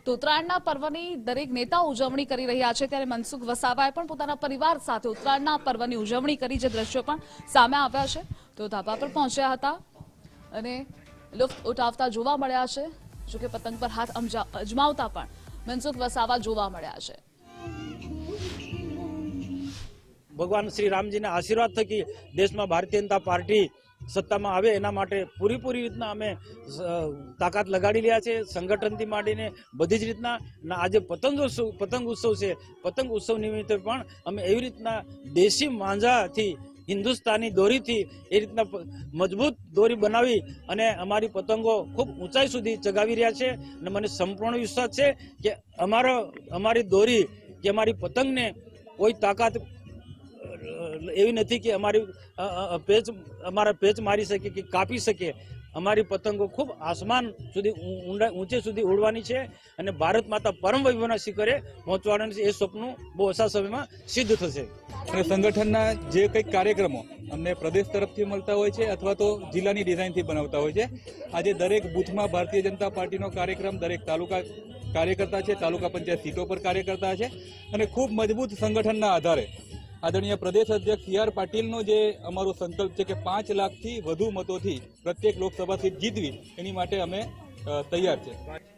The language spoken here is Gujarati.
તો ઉત્તરાયણના પર્વની દરેક નેતાઓ ઉજવણી કરી રહ્યા છે, ત્યારે મનસુખ વસાવાએ પણ પોતાના પરિવાર સાથે ઉત્તરાયણના પર્વની ઉજવણી કરી, જે દ્રશ્યો પણ સામે આવ્યા છે। તો ધાબા પર પહોંચ્યા હતા અને લુફ્ત ઉઠાવતા જોવા મળ્યા છે। જોકે પતંગ પર હાથ અજમાવતા પણ મનસુખ વસાવા જોવા મળ્યા છે। ભગવાન શ્રી રામજીના આશીર્વાદ થકી દેશમાં ભારતીય જનતા પાર્ટી સત્તામાં આવે એના માટે પૂરી રીતના અમે તાકાત લગાડી રહ્યા છે, સંગઠનથી માંડીને બધી જ રીતના। આજે પતંગ ઉત્સવ છે, પતંગ ઉત્સવ નિમિત્તે પણ અમે એવી રીતના દેશી માંજાથી, હિન્દુસ્તાની દોરીથી એ રીતના મજબૂત દોરી બનાવી અને અમારી પતંગો ખૂબ ઊંચાઈ સુધી ચગાવી રહ્યા છે। અને મને સંપૂર્ણ વિશ્વાસ છે કે અમારી દોરી કે અમારી પતંગને કોઈ તાકાત એવી નથી કે અમારા પેચ મારી શકે કે કાપી શકે। અમારી પતંગો ખૂબ આસમાન સુધી ઊંચે સુધી ઉડવાની છે અને ભારત માતા પરમ વૈભવના શિખરે પહોંચવાનું છે। એ સપનું બહુ ઓછા સમયમાં સિદ્ધ થશે। અને સંગઠનના જે કંઈક કાર્યક્રમો અમને પ્રદેશ તરફથી મળતા હોય છે અથવા તો જિલ્લાની ડિઝાઇનથી બનાવતા હોય છે, આજે દરેક બૂથમાં ભારતીય જનતા પાર્ટીનો કાર્યક્રમ દરેક તાલુકા કાર્યકર્તા છે, તાલુકા પંચાયત સીટો પર કાર્યકર્તા છે અને ખૂબ મજબૂત સંગઠનના આધારે આદરણીય પ્રદેશ અધ્યક્ષ સી આર પાટીલનો જે અમારો સંકલ્પ છે કે 5 લાખથી વધુ મતોથી પ્રત્યેક લોકસભા સીટ જીતવી, એની માટે અમે તૈયાર છે।